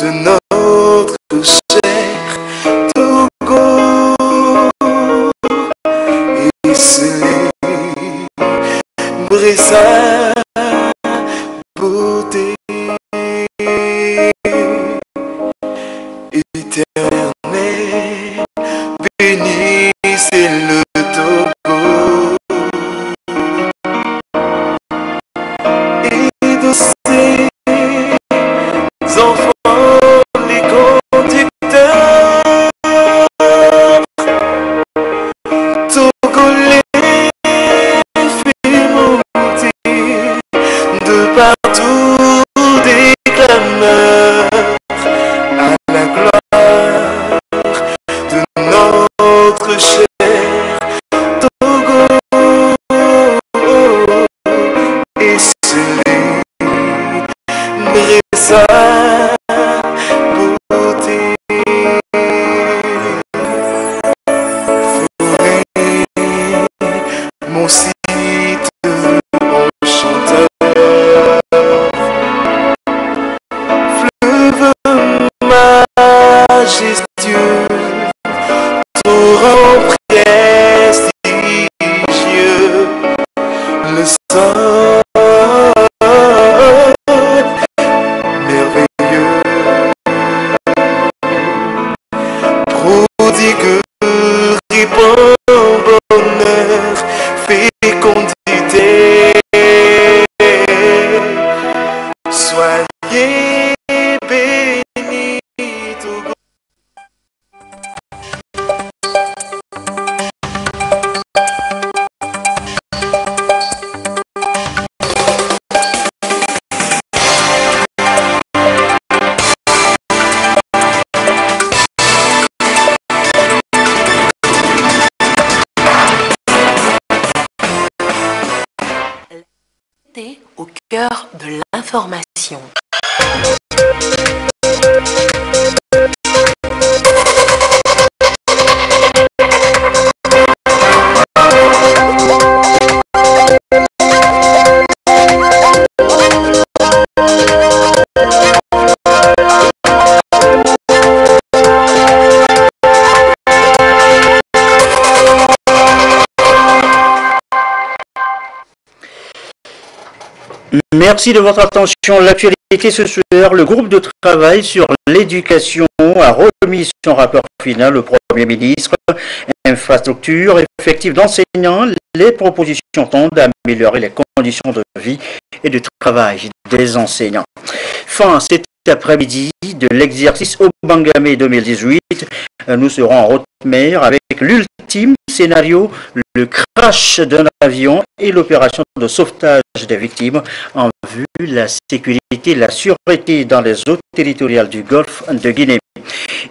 de notre cher Togo et célébrer sa beauté éternelle. Bénissez le Togo et de ses enfants les conducteurs togolais, fait monter de partout des clameurs à la gloire de notre cher Togo et célébrer sa beauté. Forêt, mon site enchanteur, fleuve majestueux, torrent prestigieux, le sol merveilleux, prodigue, répand bonheur, fécondité. Soyez bénis, Togo. Au cœur de l'information. Merci de votre attention. L'actualité ce soir, le groupe de travail sur l'éducation a remis son rapport final au Premier ministre. Infrastructure, effectifs d'enseignants, les propositions tendent à améliorer les conditions de vie et de travail des enseignants. Fin cet après-midi de l'exercice Obangame 2018. Nous serons en haute mer avec l'ultime scénario, le crash d'un avion et l'opération de sauvetage des victimes en vue de la sécurité et la sûreté dans les eaux territoriales du Golfe de Guinée.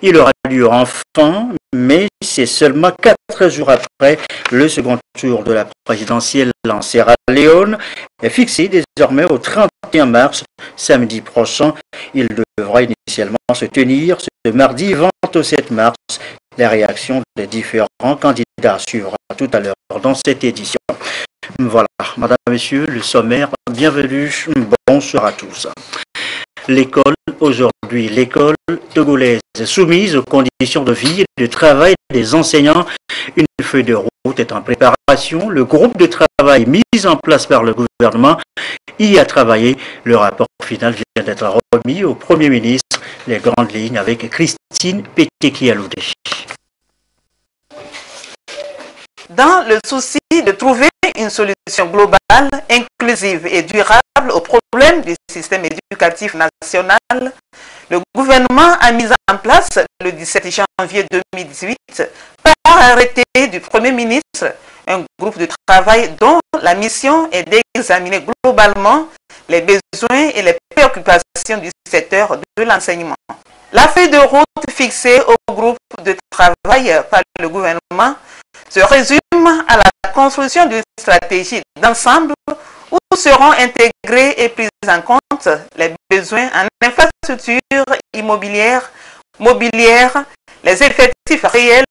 Il aura lieu enfin, mais c'est seulement 4 jours après le second tour de la présidentielle en Sierra Leone, est fixé désormais au 31 mars, samedi prochain. Il devra initialement se tenir ce mardi 27 mars. La réaction des différents candidats suivra tout à l'heure dans cette édition. Voilà, madame, monsieur, le sommaire, bienvenue, bonsoir à tous. L'école, aujourd'hui, l'école togolaise soumise aux conditions de vie et de travail des enseignants. Une feuille de route est en préparation. Le groupe de travail mis en place par le gouvernement y a travaillé. Le rapport final vient d'être remis au Premier ministre. Les grandes lignes avec Christine Pétéki-Aloudé. Dans le souci de trouver une solution globale, inclusive et durable aux problèmes du système éducatif national, le gouvernement a mis en place le 17 janvier 2018, par arrêté du Premier ministre, un groupe de travail dont la mission est d'examiner globalement les besoins et les préoccupations du secteur de l'enseignement. La feuille de route fixée au groupe de travail par le gouvernement se résume à la construction d'une stratégie d'ensemble où seront intégrés et pris en compte les besoins en infrastructures immobilières, mobilières, les effectifs réels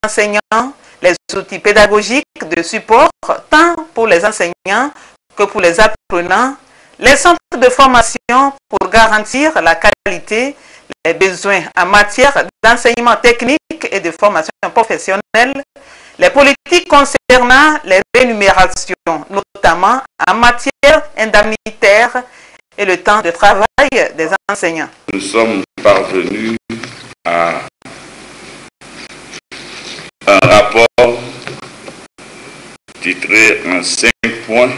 d'enseignants, les outils pédagogiques de support tant pour les enseignants que pour les apprenants, les centres de formation pour garantir la qualité, les besoins en matière d'enseignement technique et de formation professionnelle, les politiques concernant les rémunérations, notamment en matière indemnitaire et le temps de travail des enseignants. Nous sommes parvenus à un rapport titré en 5 points.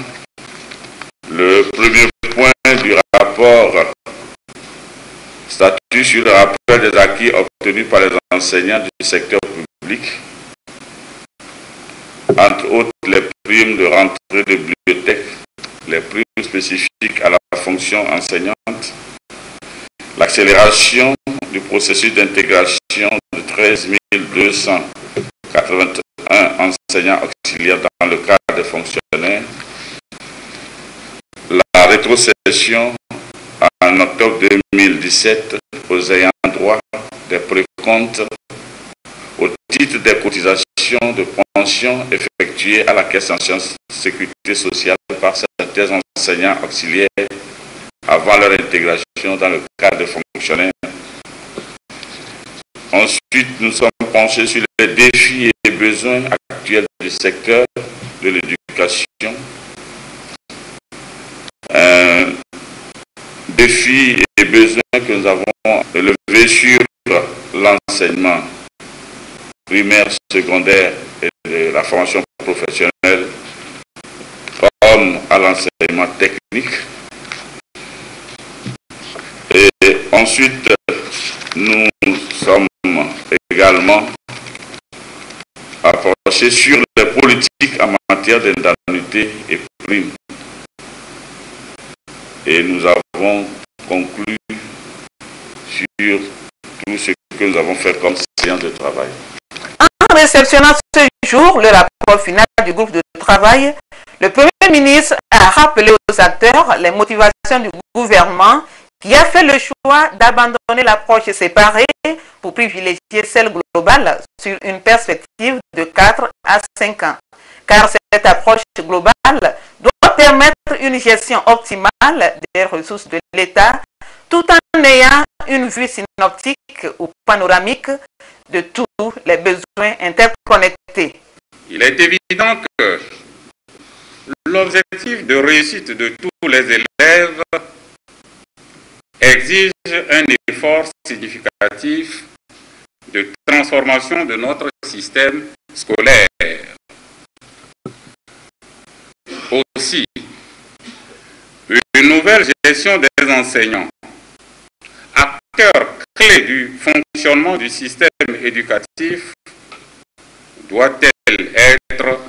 Le premier point du rapport statue sur le rappel des acquis obtenus par les enseignants du secteur public, entre autres les primes de rentrée de bibliothèque, les primes spécifiques à la fonction enseignante, l'accélération du processus d'intégration de 13 281 enseignants auxiliaires dans le cadre des fonctionnaires, la rétrocession en octobre 2017 aux ayants droit des précomptes au titre des cotisations de pension effectuées à la Caisse nationale de sécurité sociale par certains enseignants auxiliaires avant leur intégration dans le cadre des fonctionnaires. Ensuite, nous sommes penchés sur les défis et besoins actuels du secteur de l'éducation. Défis et besoins que nous avons élevés sur l'enseignement primaire, secondaire et de la formation professionnelle, comme à l'enseignement technique. Et ensuite, nous sommes également approchés sur les politiques en matière d'indemnité et primes. Et nous avons conclu sur tout ce que nous avons fait comme séance de travail. En réceptionnant ce jour le rapport final du groupe de travail, le Premier ministre a rappelé aux acteurs les motivations du gouvernement qui a fait le choix d'abandonner l'approche séparée pour privilégier celle globale sur une perspective de 4 à 5 ans. Car cette approche globale doit permettre une gestion optimale des ressources de l'État tout en ayant une vue synoptique ou panoramique de tous les besoins interconnectés. Il est évident que l'objectif de réussite de tous les élèves exige un effort significatif de transformation de notre système scolaire. Aussi, une nouvelle gestion des enseignants, acteurs clés du fonctionnement du système éducatif, doit-elle être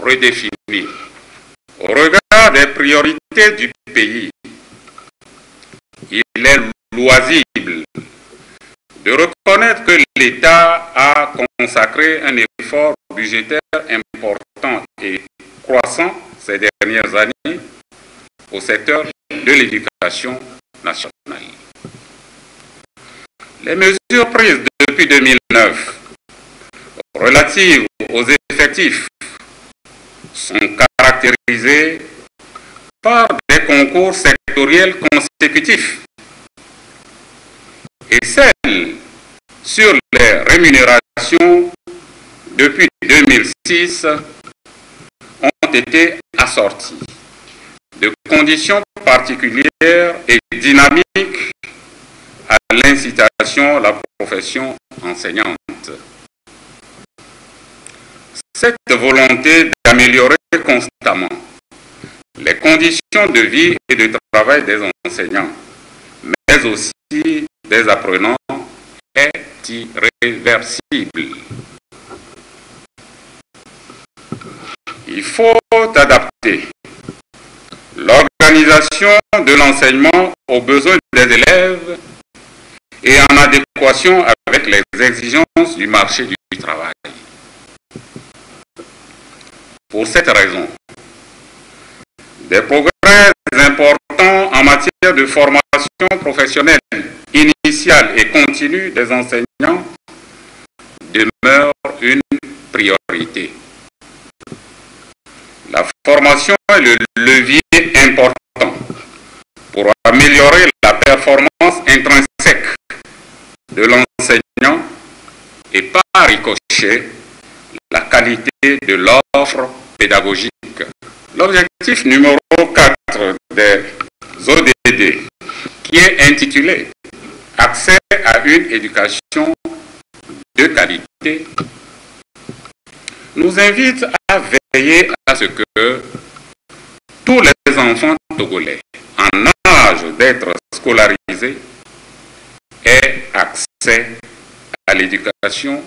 redéfinie au regard des priorités du pays. Il est loisible de reconnaître que l'État a consacré un effort budgétaire important et croissant ces dernières années au secteur de l'éducation nationale. Les mesures prises depuis 2009 relatives aux effectifs sont caractérisées par des concours sectoriels consécutifs et celles sur les rémunérations depuis 2006 ont été assorties de conditions particulières et dynamiques à l'incitation à la profession enseignante. Cette volonté d'améliorer constamment les conditions de vie et de travail des enseignants, mais aussi des apprenants, est irréversible. Il faut adapter l'organisation de l'enseignement aux besoins des élèves et en adéquation avec les exigences du marché du travail. Pour cette raison, des progrès importants en matière de formation professionnelle initiale et continue des enseignants demeurent une priorité. La formation est le levier important pour améliorer la performance intrinsèque de l'enseignant et par ricochet la qualité de l'offre pédagogique. L'objectif numéro 4 des ODD, qui est intitulé « Accès à une éducation de qualité », nous invite à veiller à ce que tous les enfants togolais en âge d'être scolarisés aient accès à l'éducation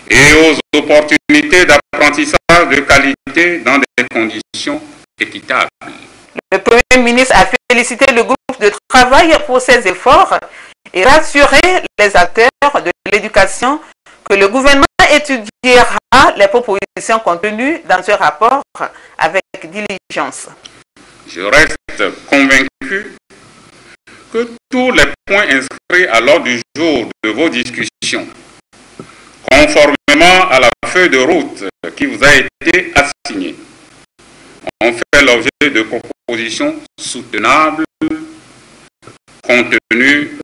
et aux opportunités d'apprentissage de qualité dans des conditions équitables. Le Premier ministre a félicité le groupe de travail pour ses efforts et rassuré les acteurs de l'éducation que le gouvernement étudiera les propositions contenues dans ce rapport avec diligence. Je reste convaincu que tous les points inscrits à l'ordre du jour de vos discussions, conformément à la feuille de route qui vous a été assignée, ont fait l'objet de propositions soutenables contenues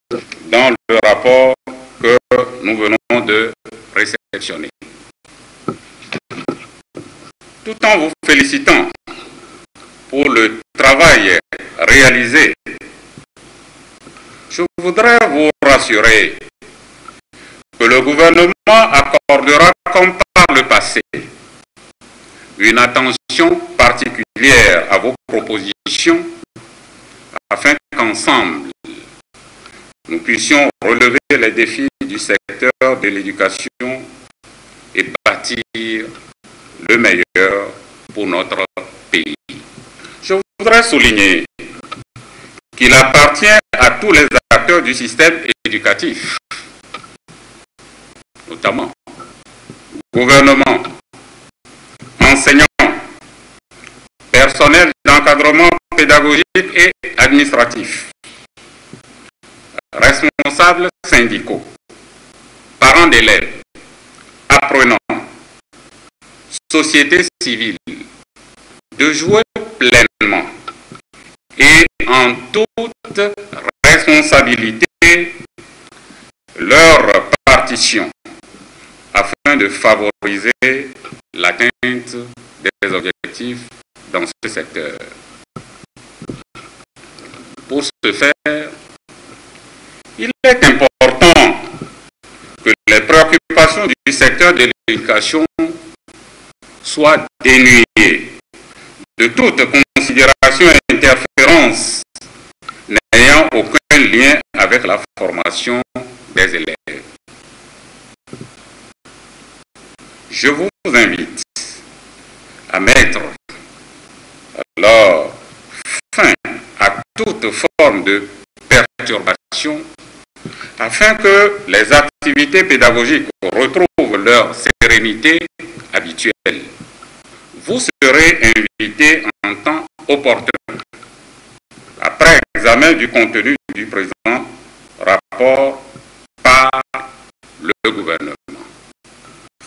dans le rapport que nous venons de réceptionner. Tout en vous félicitant pour le travail réalisé, je voudrais vous rassurer que le gouvernement accordera, comme par le passé, une attention particulière à vos propositions afin qu'ensemble, nous puissions relever les défis du secteur de l'éducation et bâtir le meilleur pour notre pays. Je voudrais souligner qu'il appartient à tous les acteurs du système éducatif, notamment gouvernement, enseignants, personnel d'encadrement pédagogique et administratif, responsables syndicaux, parents d'élèves, apprenants, société civile, de jouer pleinement et en toute responsabilité leur partition afin de favoriser l'atteinte des objectifs dans ce secteur. Pour ce faire, il est important que les préoccupations du secteur de l'éducation soient dénuées de toute considération et interférence n'ayant aucun lien avec la formation des élèves. Je vous invite à mettre alors fin à toute forme de perturbation afin que les activités pédagogiques retrouvent leur sérénité habituelle. Vous serez invité en temps opportun, après examen du contenu du présent rapport par le gouvernement.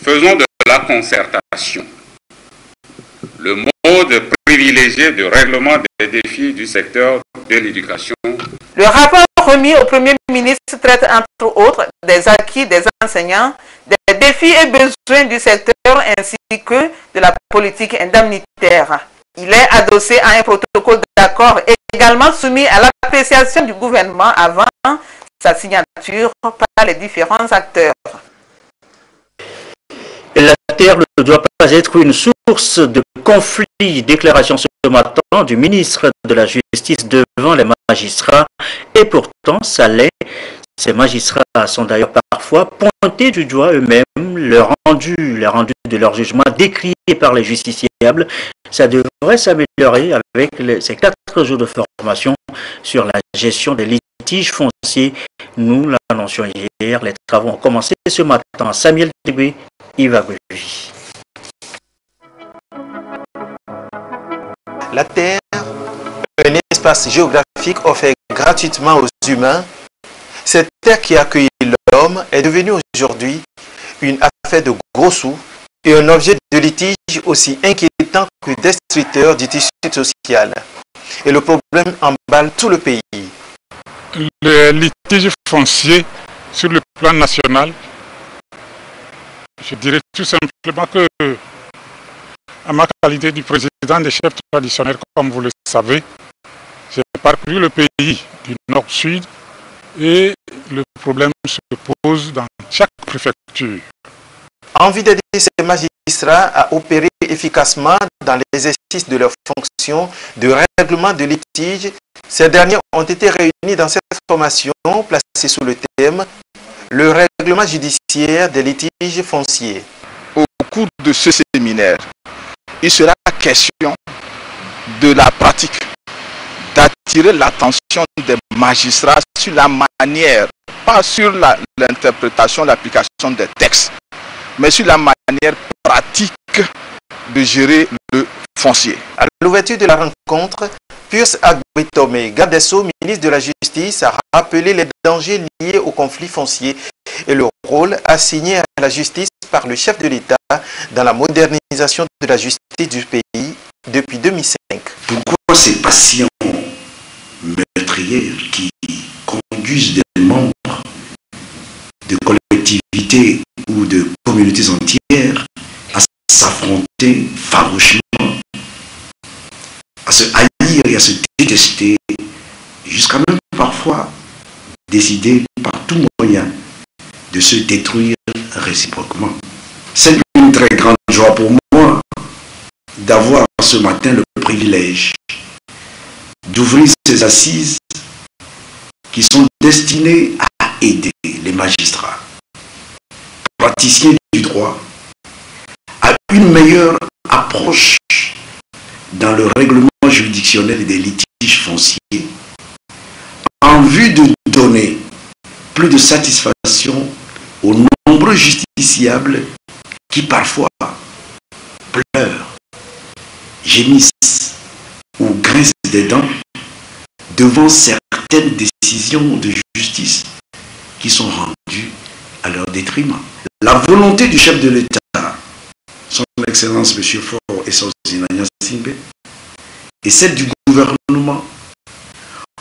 Faisons de la concertation le mode privilégié de règlement des défis du secteur de l'éducation. Le rapport remis au Premier ministre traite entre autres des acquis des enseignants, des défis et besoins du secteur ainsi que de la politique indemnitaire. Il est adossé à un protocole d'accord également soumis à l'appréciation du gouvernement avant sa signature par les différents acteurs. La terre ne doit pas être une source de conflit. Déclaration ce matin du ministre de la Justice devant les magistrats. Et pourtant, ça l'est. Ces magistrats sont d'ailleurs parfois pointés du doigt eux-mêmes. Le rendu de leur jugement décrié par les justiciables, ça devrait s'améliorer avec ces 4 jours de formation sur la gestion des litiges fonciers. Nous l'annoncions hier. Les travaux ont commencé ce matin. Samuel Débé, Yves Agouvi. La Terre, un espace géographique offert gratuitement aux humains. Cette terre qui accueille l'homme est devenue aujourd'hui une affaire de gros sous et un objet de litige aussi inquiétant que destructeur du tissu social. Et le problème emballe tout le pays. Les litiges fonciers sur le plan national, je dirais tout simplement que, à ma qualité du président des chefs traditionnels, comme vous le savez, j'ai parcouru le pays du nord-sud et le problème se pose dans chaque préfecture. Envie d'aider ces magistrats à opérer efficacement dans l'exercice de leurs fonctions de règlement de litige, ces derniers ont été réunis dans cette formation placée sous le thème « Le règlement judiciaire des litiges fonciers ». Au cours de ce séminaire, il sera question de la pratique, d'attirer l'attention des magistrats sur la manière, pas sur l'interprétation, l'application des textes, mais sur la manière pratique de gérer le foncier. À l'ouverture de la rencontre, Pius Agbitome, garde des Sceaux, ministre de la Justice, a rappelé les dangers liés au conflit foncier et le rôle assigné à la justice par le chef de l'État dans la modernisation de la justice du pays depuis 2005. Pourquoi ces passions meurtrières qui conduisent des membres de collectivités ou de communautés entières à s'affronter farouchement, à se haïr et à se détester, jusqu'à même parfois décider par tout moyen de se détruire réciproquement. C'est une très grande joie pour moi d'avoir ce matin le privilège d'ouvrir ces assises qui sont destinées à aider les magistrats, praticiens du droit, à une meilleure approche dans le règlement juridictionnel des litiges fonciers en vue de donner plus de satisfaction aux nombreux justiciables qui parfois pleurent, gémissent ou grincent des dents devant certaines décisions de justice qui sont rendues à leur détriment. La volonté du chef de l'État, son Excellence M. Faure et Sosina Nyasingbe, et celle du gouvernement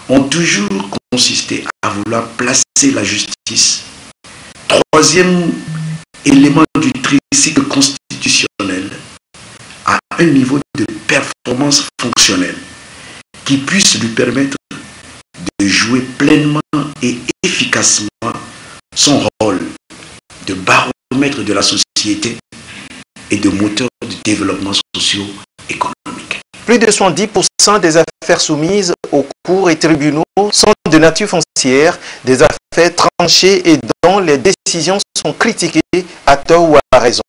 ont toujours consisté à vouloir placer la justice, troisième élément du tricycle constitutionnel, à un niveau de performance fonctionnelle qui puisse lui permettre de jouer pleinement et efficacement son rôle de baromètre de la société et de moteur du développement socio-économique. Plus de 70% des affaires soumises aux cours et tribunaux sont de nature foncière, des affaires tranchées et dont les décisions sont critiquées à tort ou à raison.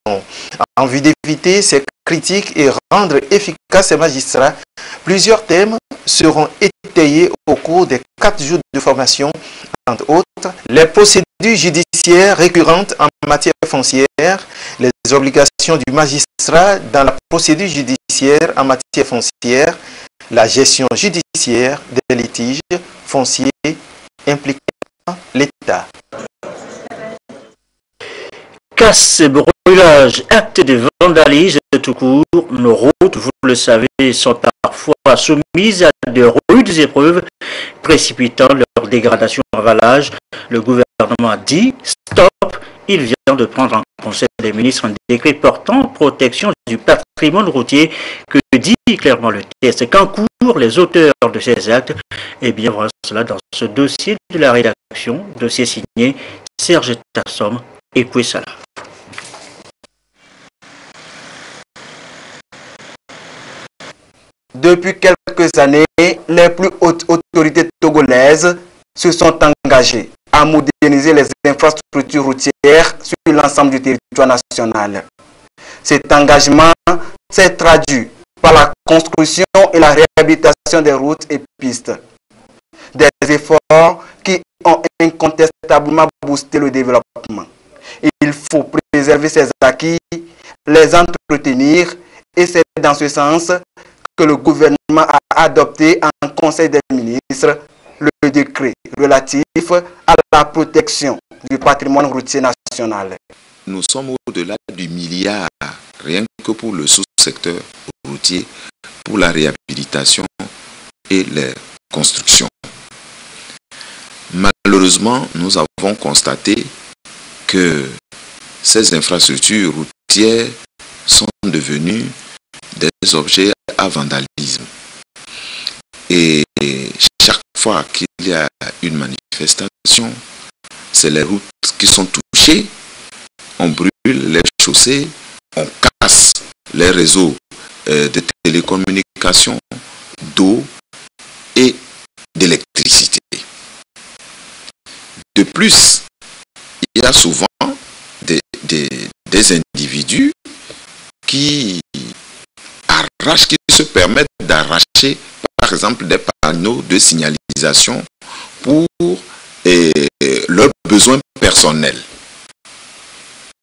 En vue d'éviter ces critiques et rendre efficaces ces magistrats, plusieurs thèmes seront étayés au cours des 4 jours de formation, entre autres les procédures judiciaires récurrentes en matière foncière, les obligations du magistrat dans la procédure judiciaire en matière foncière, la gestion judiciaire des litiges fonciers impliquant l'État. Casse, brûlage, actes de vandalisme tout court, nos routes, vous le savez, sont parfois soumises à de rudes épreuves, précipitant leur dégradation en avalage. Le gouvernement a dit stop. Il vient de prendre en conseil des ministres un décret portant protection du patrimoine routier que dit clairement le texte qu'encourent les auteurs de ces actes. Et bien voilà cela dans ce dossier de la rédaction, dossier signé Serge Tassom et Kouessala. Depuis quelques années, les plus hautes autorités togolaises se sont engagées à moderniser les infrastructures routières sur l'ensemble du territoire national. Cet engagement s'est traduit par la construction et la réhabilitation des routes et pistes. Des efforts qui ont incontestablement boosté le développement. Il faut préserver ces acquis, les entretenir, et c'est dans ce sens que le gouvernement a adopté en Conseil des ministres le décret relatif à la protection du patrimoine routier national. Nous sommes au-delà du milliard, rien que pour le sous-secteur routier, pour la réhabilitation et les constructions. Malheureusement, nous avons constaté que ces infrastructures routières sont devenues des objets à vandalisme. Et chaque fois qu'il y a une manifestation, c'est les routes qui sont touchées, on brûle les chaussées, on casse les réseaux de télécommunications, d'eau et d'électricité. De plus, il y a souvent des individus qui arrachent, qui se permettent d'arracher, par exemple, des panneaux de signalisation pour leurs besoins personnels.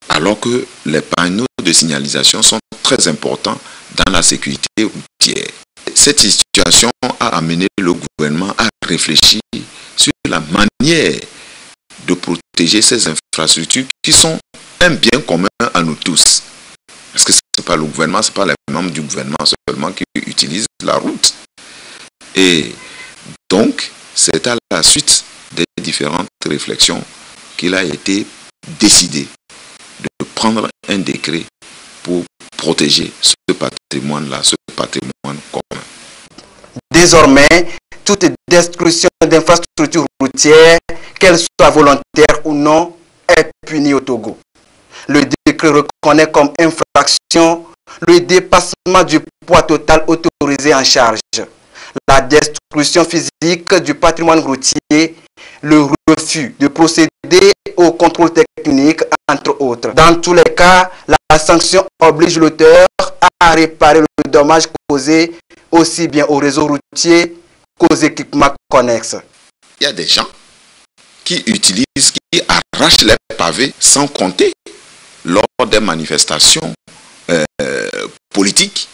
Alors que les panneaux de signalisation sont très importants dans la sécurité routière. Cette situation a amené le gouvernement à réfléchir sur la manière de protéger ces infrastructures qui sont un bien commun à nous tous. Parce que ce n'est pas le gouvernement, ce n'est pas les membres du gouvernement seulement qui utilisent la route. Et donc, c'est à la suite des différentes réflexions qu'il a été décidé de prendre un décret pour protéger ce patrimoine-là, ce patrimoine commun. Désormais, toute destruction d'infrastructures routières, qu'elle soit volontaire ou non, est punie au Togo. Le décret reconnaît comme infraction le dépassement du poids total autorisé en charge, la destruction physique du patrimoine routier, le refus de procéder au contrôle technique, entre autres. Dans tous les cas, la sanction oblige l'auteur à réparer le dommage causé aussi bien au réseau routier qu'aux équipements connexes. Il y a des gens qui utilisent, qui arrachent les pavés sans compter lors des manifestations politiques,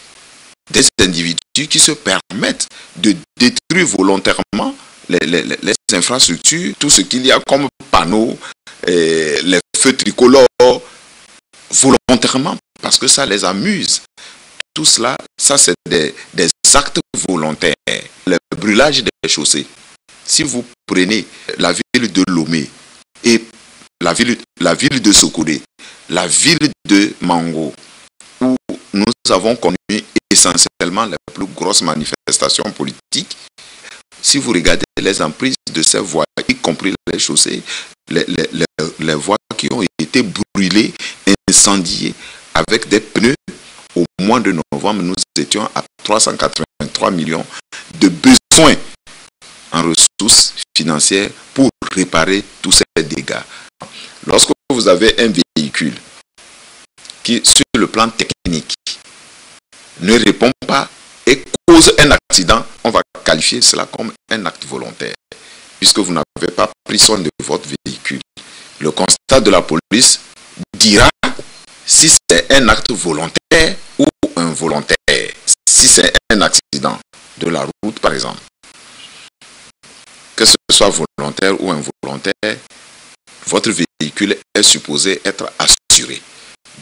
des individus qui se permettent de détruire volontairement les infrastructures, tout ce qu'il y a comme panneaux, les feux tricolores, volontairement, parce que ça les amuse. Tout cela, ça c'est des actes volontaires. Le brûlage des chaussées. Si vous prenez la ville de Lomé et la ville de Sokodé, la ville de Mango, où nous avons connu essentiellement les plus grosses manifestations politiques, si vous regardez les emprises de ces voies, y compris les chaussées, les voies qui ont été brûlées, incendiées avec des pneus, au mois de novembre, nous étions à 383 millions de besoins en ressources financières pour réparer tous ces dégâts. Lorsque vous avez un véhicule qui, sur le plan technique, ne répond pas et cause un accident, on va qualifier cela comme un acte volontaire, puisque vous n'avez pas pris soin de votre véhicule. Le constat de la police dira si c'est un acte volontaire ou involontaire. Si c'est un accident de la route, par exemple, que ce soit volontaire ou involontaire, votre véhicule est supposé être assuré.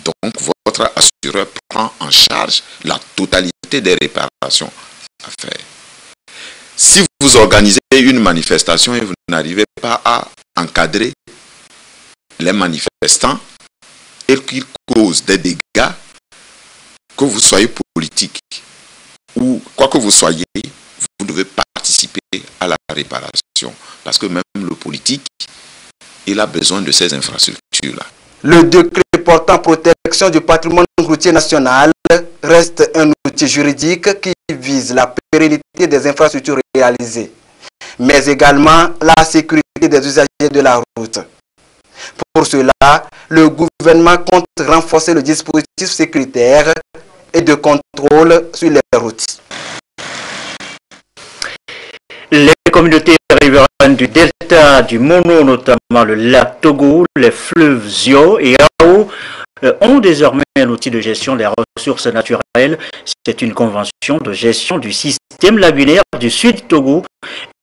Donc, votre assureur prend en charge la totalité des réparations à faire. Si vous organisez une manifestation et vous n'arrivez pas à encadrer les manifestants et qu'ils causent des dégâts, que vous soyez politique ou quoi que vous soyez, vous devez participer à la réparation. Parce que même le politique, il a besoin de ces infrastructures-là. Le décret portant protection du patrimoine routier national reste un outil juridique qui vise la pérennité des infrastructures réalisées, mais également la sécurité des usagers de la route. Pour cela, le gouvernement compte renforcer le dispositif sécuritaire et de contrôle sur les routes. Les communautés riveraines du delta du Mono, notamment le lac Togo, les fleuves Zio et Ao, ont désormais un outil de gestion des ressources naturelles. C'est une convention de gestion du système lagunaire du Sud Togo.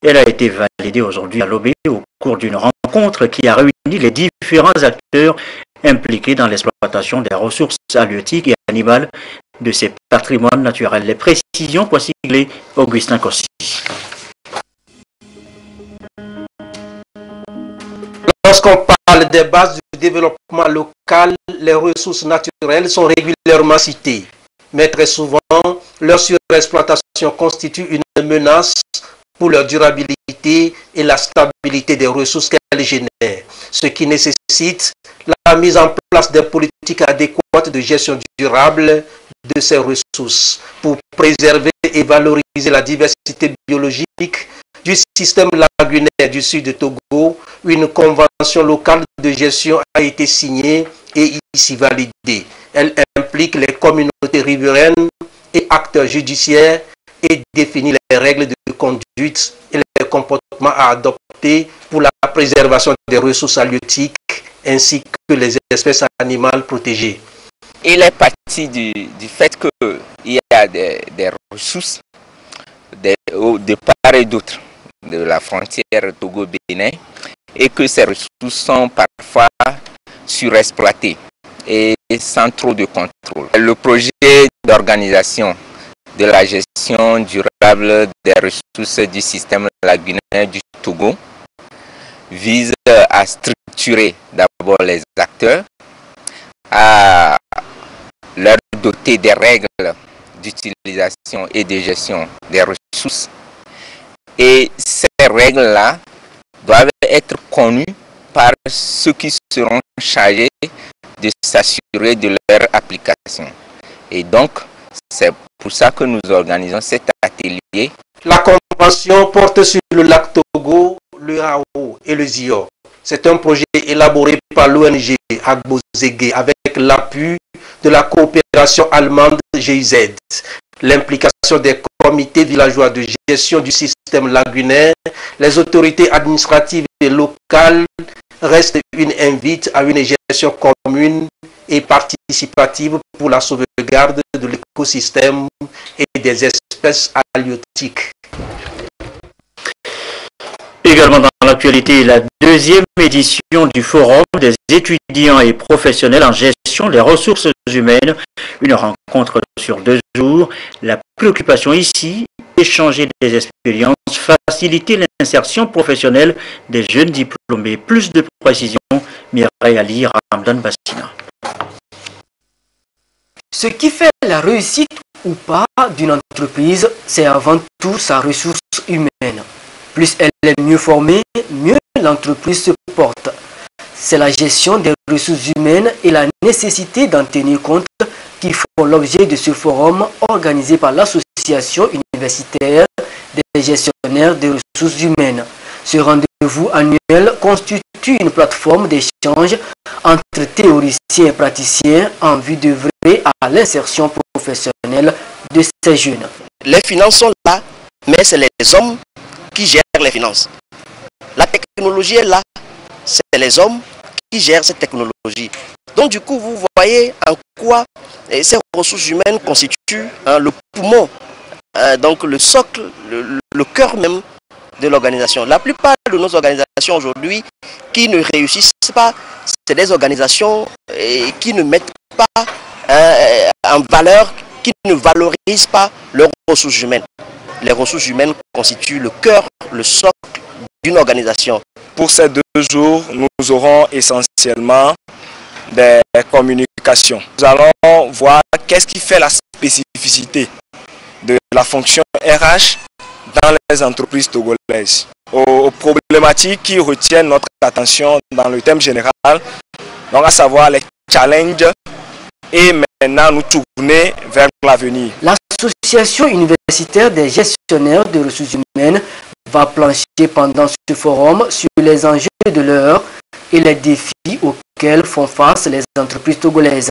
Elle a été validée aujourd'hui à Lobé au cours d'une rencontre qui a réuni les différents acteurs impliqués dans l'exploitation des ressources halieutiques et animales de ces patrimoines naturels. Les précisions, voici Augustin Kossi. Lorsqu'on parle des bases du développement local, les ressources naturelles sont régulièrement citées, mais très souvent, leur surexploitation constitue une menace pour leur durabilité et la stabilité des ressources qu'elles génèrent, ce qui nécessite la mise en place des politiques adéquates de gestion durable de ces ressources pour préserver et valoriser la diversité biologique du système lagunaire du sud de Togo. Une convention locale de gestion a été signée et ici validée. Elle implique les communautés riveraines et acteurs judiciaires et définit les règles de conduite et les comportements à adopter pour la préservation des ressources halieutiques ainsi que les espèces animales protégées. Il est parti du fait qu'il y a des ressources de part et d'autre de la frontière Togo-Bénin et que ces ressources sont parfois surexploitées et sans trop de contrôle. Le projet d'organisation de la gestion durable des ressources du système lagunaire du Togo vise à structurer d'abord les acteurs, à leur doter des règles d'utilisation et de gestion des ressources. Et ces règles-là doivent être connues par ceux qui seront chargés de s'assurer de leur application. Et donc, c'est pour ça que nous organisons cet atelier. La convention porte sur le lac Togo, le Hao et le Zio. C'est un projet élaboré par l'ONG Agbozege avec l'appui de la coopération allemande GIZ. L'implication des comités villageois de gestion du système lagunaire, les autorités administratives et locales reste une invite à une gestion commune et participative pour la sauvegarde de l'écosystème et des espèces halieutiques. Également dans l'actualité, la deuxième édition du Forum des étudiants et professionnels en gestion des ressources humaines. Une rencontre sur 2 jours. La préoccupation ici, échanger des expériences, faciliter l'insertion professionnelle des jeunes diplômés. Plus de précision, Mireille Ali, Ramdan Bassina. Ce qui fait la réussite ou pas d'une entreprise, c'est avant tout sa ressource humaine. Plus elle est mieux formée, mieux l'entreprise se porte. C'est la gestion des ressources humaines et la nécessité d'en tenir compte qui font l'objet de ce forum organisé par l'Association universitaire des gestionnaires des ressources humaines. Ce rendez-vous annuel constitue une plateforme d'échange entre théoriciens et praticiens en vue d'œuvrer à l'insertion professionnelle de ces jeunes. Les finances sont là, mais c'est les hommes qui gèrent les finances. La technologie est là, c'est les hommes qui gèrent cette technologie. Donc du coup, vous voyez en quoi ces ressources humaines constituent le poumon, donc le socle, le cœur même de l'organisation. La plupart de nos organisations aujourd'hui qui ne réussissent pas, c'est des organisations qui ne mettent pas en valeur, qui ne valorisent pas leurs ressources humaines. Les ressources humaines constituent le cœur, le socle d'une organisation. Pour ces 2 jours, nous aurons essentiellement des communications. Nous allons voir qu'est-ce qui fait la spécificité de la fonction RH dans les entreprises togolaises. Aux problématiques qui retiennent notre attention dans le thème général, donc à savoir les challenges et maintenant nous tourner vers l'avenir. L'Association universitaire des gestionnaires de ressources humaines va plancher pendant ce forum sur les enjeux de l'heure et les défis auxquels font face les entreprises togolaises.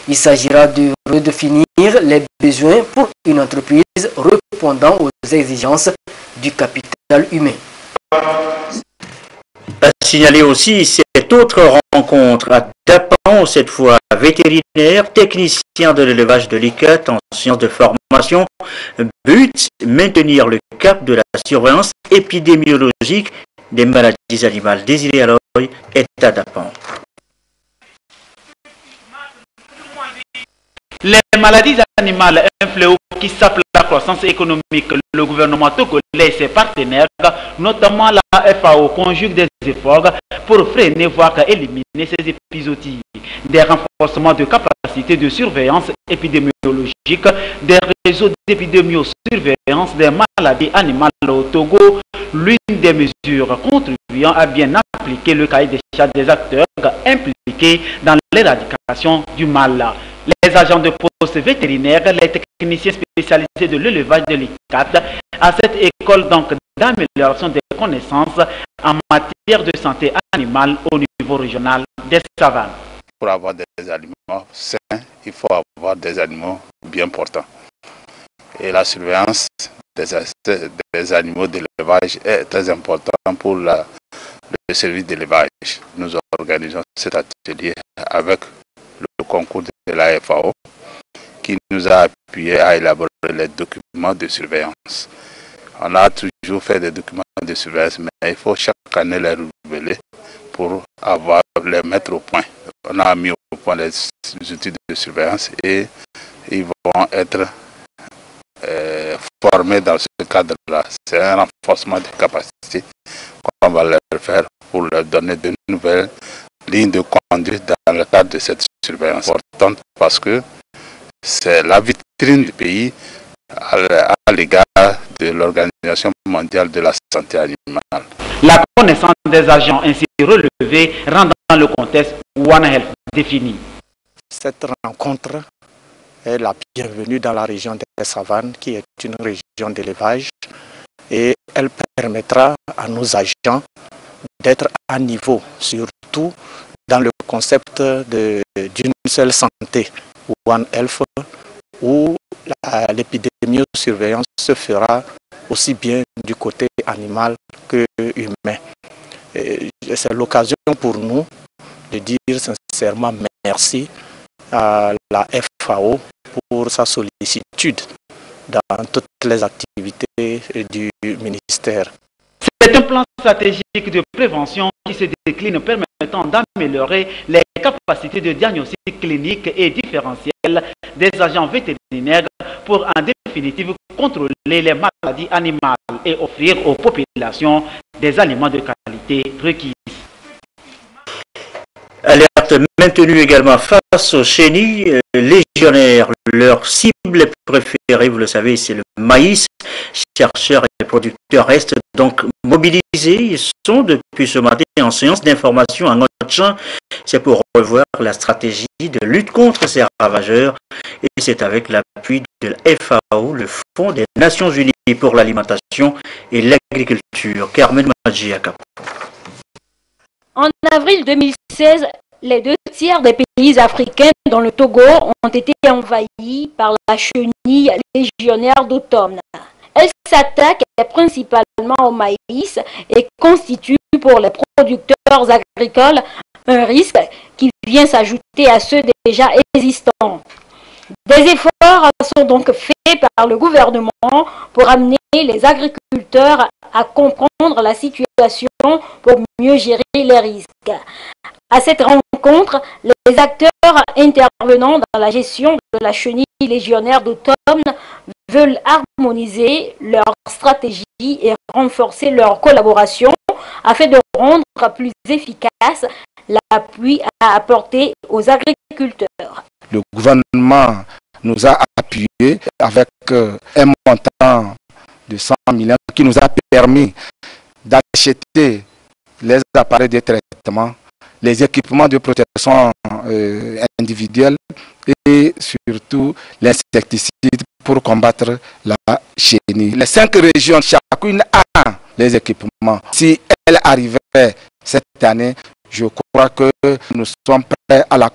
Il s'agira de redéfinir les besoins pour une entreprise répondant aux exigences du capital humain. À signaler aussi cette autre rencontre à Dapan, cette fois vétérinaire, technicien de l'élevage de l'ICAT en sciences de formation. But, maintenir le cap de la surveillance épidémiologique des maladies animales. Désiré Aloy est à Dapan. Les maladies animales, un fléau qui sape la croissance économique. Le gouvernement togolais et ses partenaires, notamment la FAO, conjuguent des efforts pour freiner, voire éliminer ces épizooties. Des renforcements de capacités de surveillance épidémiologique, des réseaux d'épidémiosurveillance des maladies animales au Togo, l'une des mesures contribuant à bien appliquer le cahier des charges des acteurs impliqués dans l'éradication du mal. Les agents de poste vétérinaires, les techniciens spécialisés de l'élevage de l'ICAT, à cette école donc d'amélioration des connaissances en matière de santé animale au niveau régional des savanes. Pour avoir des aliments sains, il faut avoir des animaux bien portants. Et la surveillance des animaux d'élevage est très importante pour le service d'élevage. Nous organisons cet atelier avec le concours de la FAO qui nous a appuyé à élaborer les documents de surveillance. On a toujours fait des documents de surveillance, mais il faut chaque année les renouveler pour les mettre au point. On a mis au point les outils de surveillance et ils vont être formés dans ce cadre-là. C'est un renforcement des capacités qu'on va leur faire pour leur donner de nouvelles lignes de conduite dans le cadre de cette surveillance importante parce que c'est la vitrine du pays à l'égard de l'Organisation mondiale de la santé animale. La connaissance des agents ainsi relevés rend dans le contexte One Health défini. Cette rencontre est la bienvenue dans la région des Savanes qui est une région d'élevage et elle permettra à nos agents d'être à niveau, surtout dans le concept d'une seule santé, One Health, où l'épidémiosurveillance se fera aussi bien du côté animal que humain. C'est l'occasion pour nous de dire sincèrement merci à la FAO pour sa sollicitude dans toutes les activités du ministère. C'est un plan stratégique de prévention qui se décline permettant d'améliorer les capacités de diagnostic clinique et différentiel des agents vétérinaires pour en définitive contrôler les maladies animales et offrir aux populations des aliments de qualité requis. Alerte maintenue également face aux chenilles légionnaires. Leur cible préférée, vous le savez, c'est le maïs. Chercheurs et producteurs restent donc mobilisés. Ils sont depuis ce matin en séance d'information à Notchan. C'est pour revoir la stratégie de lutte contre ces ravageurs. Et c'est avec l'appui de la FAO, le Fonds des Nations Unies pour l'alimentation et l'agriculture. Carmen Madjiaka. En avril 2016, les 2 tiers des pays africains, dont le Togo, ont été envahis par la chenille légionnaire d'automne. Elle s'attaque principalement au maïs et constitue pour les producteurs agricoles un risque qui vient s'ajouter à ceux déjà existants. Des efforts sont donc faits par le gouvernement pour amener les agriculteurs à comprendre la situation pour mieux gérer les risques. À cette rencontre, les acteurs intervenant dans la gestion de la chenille légionnaire d'automne veulent harmoniser leur stratégie et renforcer leur collaboration afin de rendre plus efficace l'appui à apporter aux agriculteurs. Le gouvernement nous a appuyés avec un montant de 100 millions qui nous a permis d'acheter les appareils de traitement, les équipements de protection individuelle et surtout l'insecticide pour combattre la chenille. Les 5 régions, chacune a les équipements. Si elle arrivait cette année, je crois que nous sommes prêts à la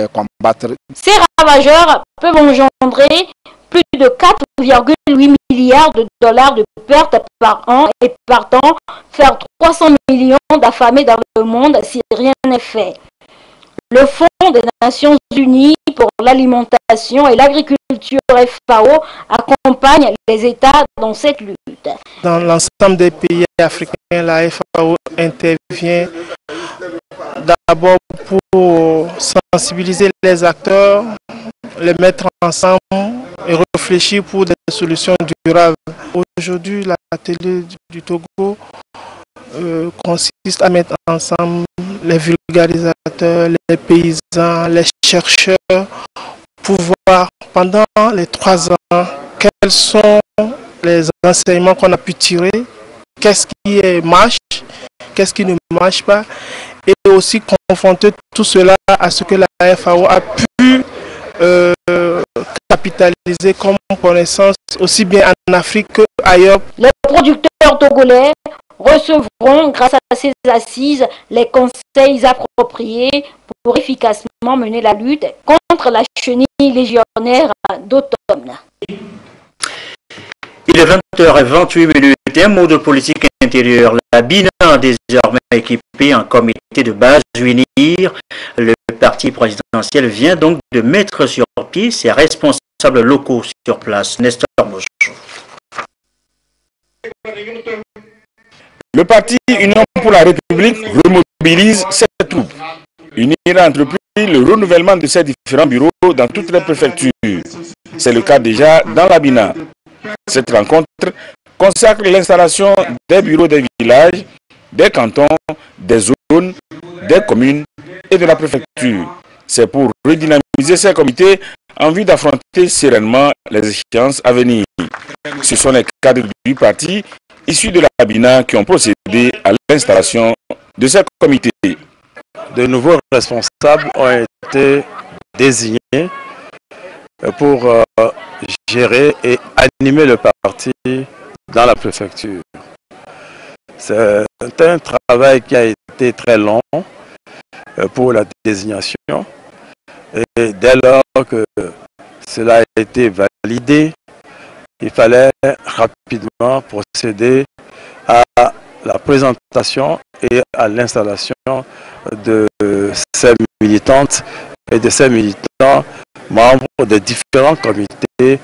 combattre. Ces ravageurs peuvent engendrer plus de 4,8 milliards de dollars de pertes par an et partant faire 300 millions d'affamés dans le monde si rien n'est fait. Le Fonds des Nations Unies pour l'alimentation et l'agriculture FAO accompagne les États dans cette lutte. Dans l'ensemble des pays africains, la FAO intervient d'abord pour sensibiliser les acteurs, les mettre ensemble et réfléchir pour des solutions durables. Aujourd'hui, l'atelier du Togo consiste à mettre ensemble les vulgarisateurs, les paysans, les chercheurs pour voir pendant les 3 ans quels sont les enseignements qu'on a pu tirer, qu'est-ce qui marche, qu'est-ce qui ne marche pas, et aussi confronter tout cela à ce que la FAO a pu capitaliser comme connaissance aussi bien en Afrique qu'ailleurs. Les producteurs togolais recevront, grâce à ces assises, les conseils appropriés pour efficacement mener la lutte contre la chenille légionnaire d'automne. Il est 20h28. Un mot de politique intérieure. La BINA, désormais équipée en comité de base UNIR, le parti présidentiel vient donc de mettre sur pied ses responsables locaux sur place. Nestor Mojo. Le parti Union pour la République remobilise ses troupes. UNIR a entrepris le renouvellement de ses différents bureaux dans toutes les préfectures. C'est le cas déjà dans la BINA. Cette rencontre consacre l'installation des bureaux des villages, des cantons, des zones, des communes et de la préfecture. C'est pour redynamiser ces comités en vue d'affronter sereinement les échéances à venir. Ce sont les cadres du parti issus de la BINA qui ont procédé à l'installation de ces comités. De nouveaux responsables ont été désignés pour gérer et animer le parti dans la préfecture. C'est un travail qui a été très long pour la désignation et dès lors que cela a été validé, il fallait rapidement procéder à la présentation et à l'installation de ces militantes et de ces militants membres des différents comités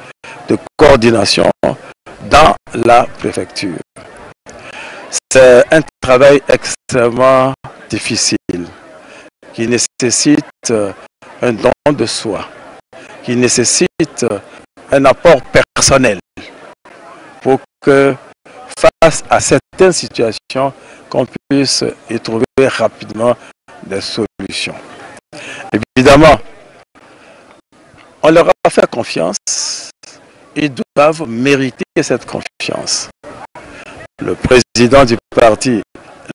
de coordination dans la préfecture. C'est un travail extrêmement difficile qui nécessite un don de soi, qui nécessite un apport personnel pour que face à certaines situations, qu'on puisse y trouver rapidement des solutions. Évidemment, on leur a fait confiance, ils doivent mériter cette confiance. Le président du parti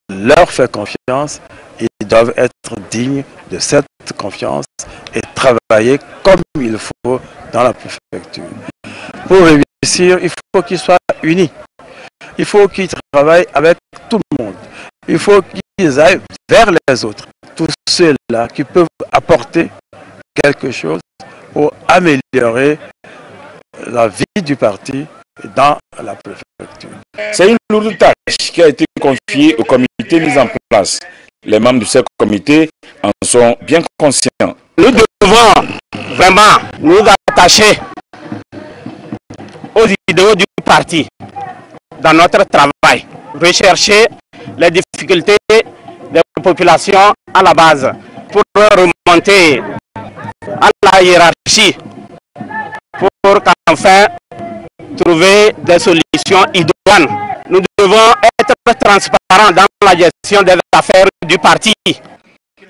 leur fait confiance, ils doivent être dignes de cette confiance et travailler comme il faut dans la préfecture. Pour réussir, il faut qu'ils soient unis. Il faut qu'ils travaillent avec tout le monde. Il faut qu'ils aillent vers les autres. Tous ceux-là qui peuvent apporter quelque chose pour améliorer la vie du parti dans la préfecture. C'est une lourde tâche qui a été confiée au comité mis en place. Les membres de ce comité en sont bien conscients. Nous devons vraiment nous attacher aux idéaux du parti dans notre travail, rechercher les difficultés des populations à la base pour remonter à la hiérarchie pour qu'enfin trouver des solutions idoines. Nous devons être transparents dans la gestion des affaires du parti.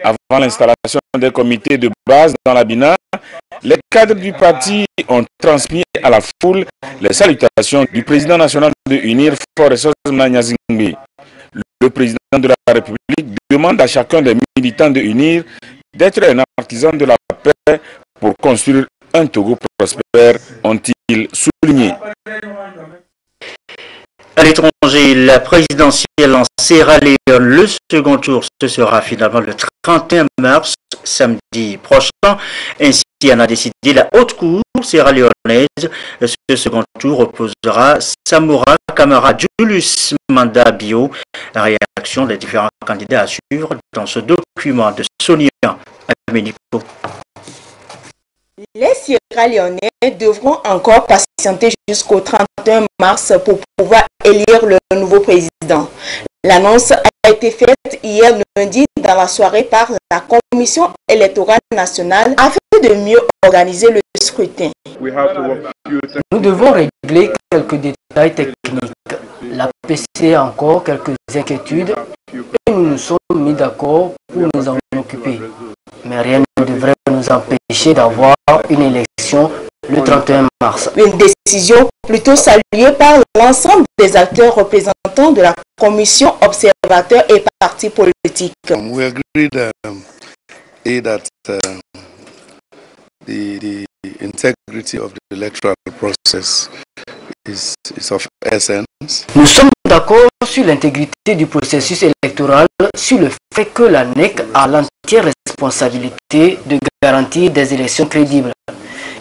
Avant l'installation des comités de base dans la BINA, les cadres du parti ont transmis à la foule les salutations du président national de UNIR, Foresos Mnanyazingbe. Le président de la République demande à chacun des militants de UNIR d'être un artisan de la paix pour construire un Togo prospère, ont-ils souligné. À l'étranger, la présidentielle en Sierra Leone, le second tour, ce sera finalement le 31 mars, samedi prochain. Ainsi en a décidé la haute cour sierra-léonaise. Ce second tour opposera Samora Kamara Julius Manda Bio. La réaction des différents candidats à suivre dans ce document de Sonia Amenico. Les Sierra-Léonais devront encore patienter jusqu'au 31 mars pour pouvoir élire le nouveau président. L'annonce a été faite hier lundi dans la soirée par la Commission électorale nationale afin de mieux organiser le scrutin. Nous devons régler quelques détails techniques. La PC a encore quelques inquiétudes et nous nous sommes mis d'accord pour nous en occuper. Mais rien ne devrait nous empêcher d'avoir une élection le 31 mars. Une décision plutôt saluée par l'ensemble des acteurs représentants de la commission, observateurs et partis politiques. We agreed that the integrity of the electoral process is of essence. Nous sommes d'accord sur l'intégrité du processus électoral, sur le fait que la NEC a l'entière responsabilité de garantir des élections crédibles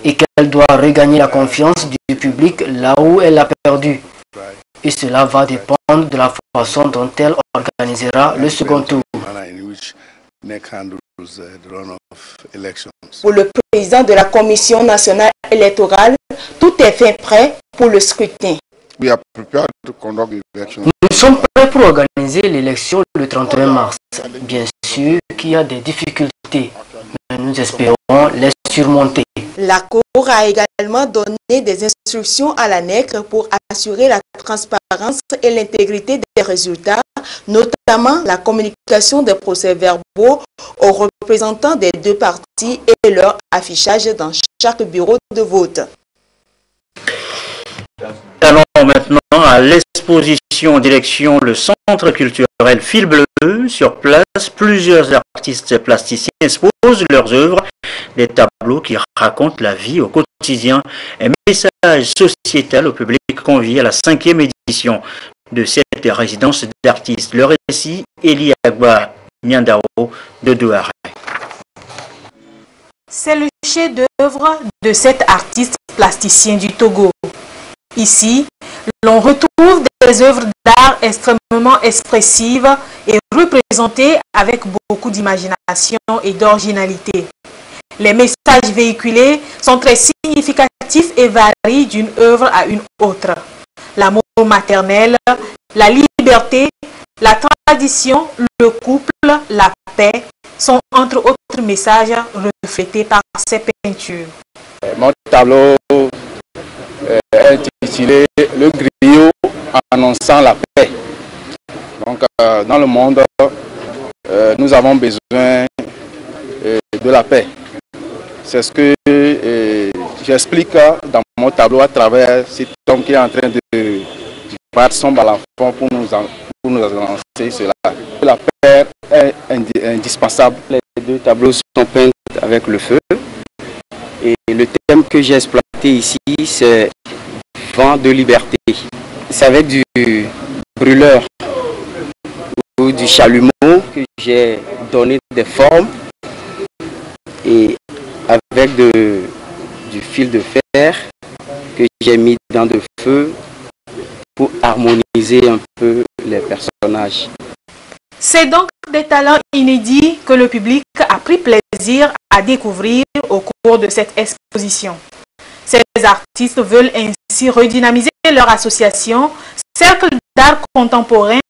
et qu'elle doit regagner la confiance du public là où elle l'a perdu. Et cela va dépendre de la façon dont elle organisera le second tour. Pour le président de la Commission nationale électorale, tout est fin prêt pour le scrutin. Nous sommes prêts pour organiser l'élection le 31 mars. Bien sûr qu'il y a des difficultés, mais nous espérons les surmonter. La Cour a également donné des instructions à la NEC pour assurer la transparence et l'intégrité des résultats, notamment la communication des procès-verbaux aux représentants des deux partis et leur affichage dans chaque bureau de vote. Allons maintenant à l'exposition direction le centre culturel Fil Bleu. Sur place, plusieurs artistes plasticiens exposent leurs œuvres, des tableaux qui racontent la vie au quotidien. Un message sociétal au public convié à la 5e édition de cette résidence d'artistes. Le récit, Elie Agba Nyandao de Douaré. C'est le chef-d'œuvre de cet artiste plasticien du Togo. Ici, l'on retrouve des œuvres d'art extrêmement expressives et représentées avec beaucoup d'imagination et d'originalité. Les messages véhiculés sont très significatifs et varient d'une œuvre à une autre. L'amour maternel, la liberté, la tradition, le couple, la paix sont entre autres messages reflétés par ces peintures. Mon tableau est intitulé Le griot annonçant la paix. Donc dans le monde, nous avons besoin de la paix. C'est ce que j'explique dans mon tableau à travers cet homme qui est en train de battre son ballon pour nous annoncer cela. La paix est indispensable. Les deux tableaux sont peints avec le feu. Et le thème que j'ai exploité ici, c'est vent de liberté. C'est avec du brûleur ou du chalumeau que j'ai donné des formes et avec du fil de fer que j'ai mis dans le feu pour harmoniser un peu les personnages. C'est donc des talents inédits que le public a pris plaisir à découvrir au cours de cette exposition. Ces artistes veulent ainsi redynamiser leur association, Cercle d'art contemporain,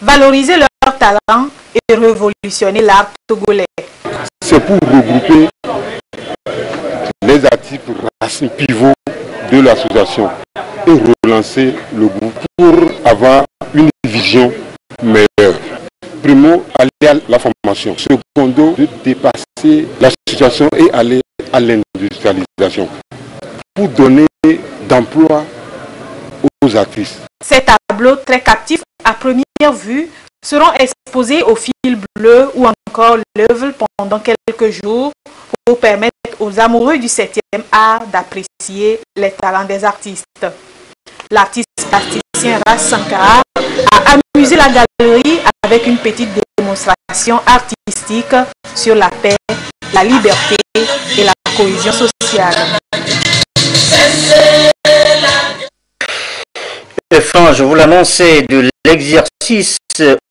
valoriser leurs talents et révolutionner l'art togolais. C'est pour regrouper les artistes racines pivots de l'association et relancer le groupe pour avoir une vision meilleure. Primo, aller à la formation. Secondo, de dépasser la situation et aller à l'industrialisation pour donner d'emploi aux artistes. Ces tableaux très captifs à première vue seront exposés au fil bleu ou encore l'œuvre pendant quelques jours pour permettre aux amoureux du 7e art d'apprécier les talents des artistes. L'artiste plasticien Ras Sankara a amusé la galerie avec une petite démonstration artistique sur la paix, la liberté et la cohésion sociale. Enfin, je vous l'annonçais de l'exercice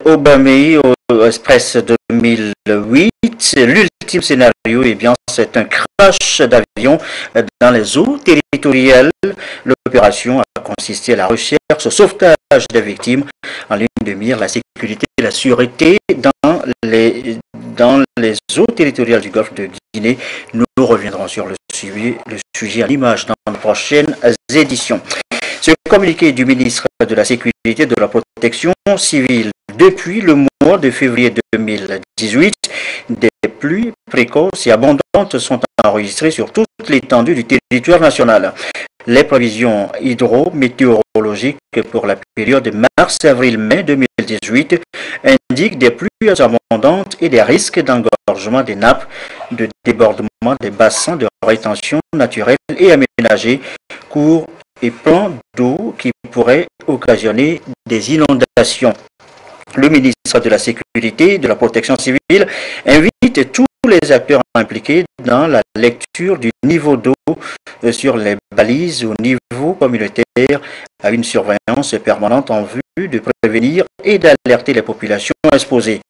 Obamei au Express 2008. L'ultime scénario, eh bien, c'est un crash d'avion dans les eaux territoriales. L'opération a consisté à la recherche, au sauvetage des victimes. En ligne de mire, la sécurité et la sûreté dans les eaux territoriales du Golfe de Guinée. Nous reviendrons sur le sujet à l'image dans les prochaines éditions. Ce communiqué du ministre de la Sécurité et de la Protection civile. Depuis le mois de février 2018, des pluies précoces et abondantes sont enregistrées sur toute l'étendue du territoire national. Les prévisions hydrométéorologiques pour la période mars-avril-mai 2018 indiquent des pluies abondantes et des risques d'engorgement des nappes, de débordement des bassins de rétention naturels et aménagés, cours et plans d'eau qui pourraient occasionner des inondations. Le ministre de la Sécurité et de la Protection civile invite tous les acteurs impliqués dans la lecture du niveau d'eau sur les balises au niveau communautaire à une surveillance permanente en vue de prévenir et d'alerter les populations exposées.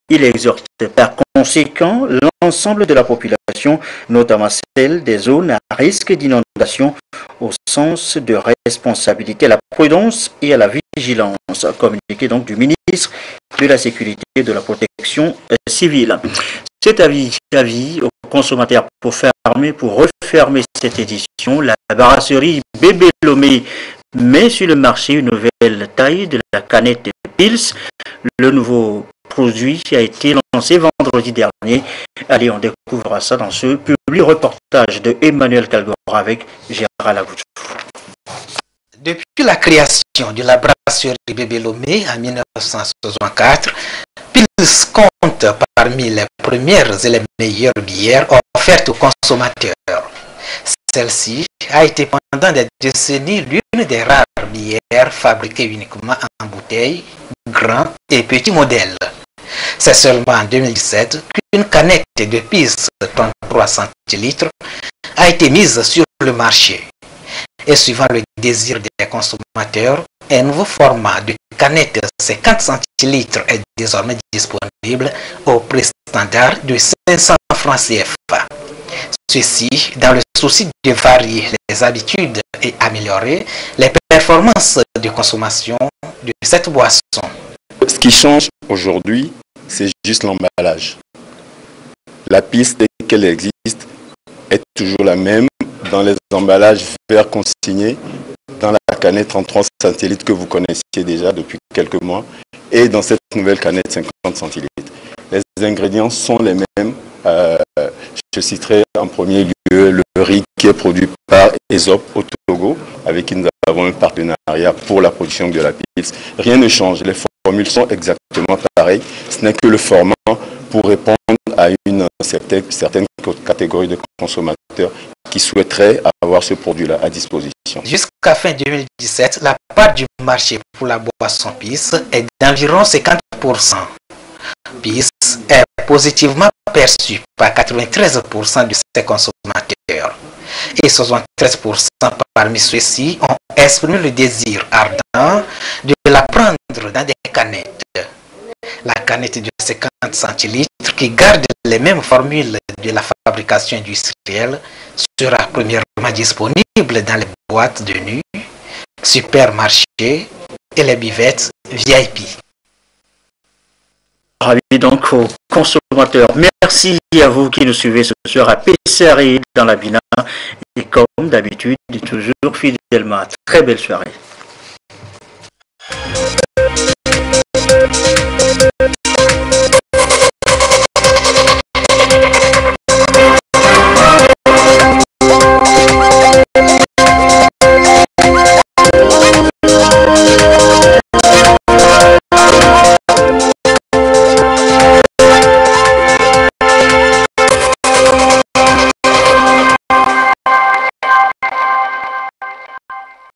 Il exhorte par conséquent l'ensemble de la population, notamment celle des zones à risque d'inondation, au sens de responsabilité, à la prudence et à la vigilance. Communiqué donc du ministre de la Sécurité et de la Protection civile. Cet avis aux consommateurs pour refermer cette édition, la brasserie Bébé Lomé met sur le marché une nouvelle taille de la canette Pils. Le nouveau produit a été lancé vendredi dernier. Allez, on découvre ça dans ce public reportage de Emmanuel Calgora avec Gérard Lagoutou. Depuis la création de la brasserie Bébé Lomé en 1964, Pils compte parmi les premières et les meilleures bières offertes aux consommateurs. Celle-ci a été pendant des décennies l'une des rares bières fabriquées uniquement en bouteilles, grands et petits modèles. C'est seulement en 2017 qu'une canette de Pils 33 centilitres a été mise sur le marché. Et suivant le désir des consommateurs, un nouveau format de canette 50 centilitres est désormais disponible au prix standard de 500 francs CFA. Ceci dans le souci de varier les habitudes et améliorer les performances de consommation de cette boisson. Ce qui change aujourd'hui, c'est juste l'emballage. La piste, dès qu'elle existe, est toujours la même dans les emballages verts consignés, dans la canette 33 centilitres que vous connaissiez déjà depuis quelques mois, et dans cette nouvelle canette 50 centilitres. Les ingrédients sont les mêmes. Je citerai en premier lieu le riz qui est produit par Aesop au Togo, avec qui nous avons un partenariat pour la production de la Pils. Rien ne change, les formules sont exactement pareilles, ce n'est que le format pour répondre à une certaine catégorie de consommateurs qui souhaiteraient avoir ce produit-là à disposition. Jusqu'à fin 2017, la part du marché pour la boisson Pils est d'environ 50%. Pils est positivement perçu par 93% de ses consommateurs et 73% parmi ceux-ci ont exprimé le désir ardent de la prendre dans des canettes. La canette de 50 centilitres qui garde les mêmes formules de la fabrication industrielle sera premièrement disponible dans les boîtes de nuit, supermarchés et les buvettes VIP. Ravi donc aux consommateurs. Merci à vous qui nous suivez ce soir à PCRI dans la Bina et comme d'habitude, toujours fidèlement. Très belle soirée.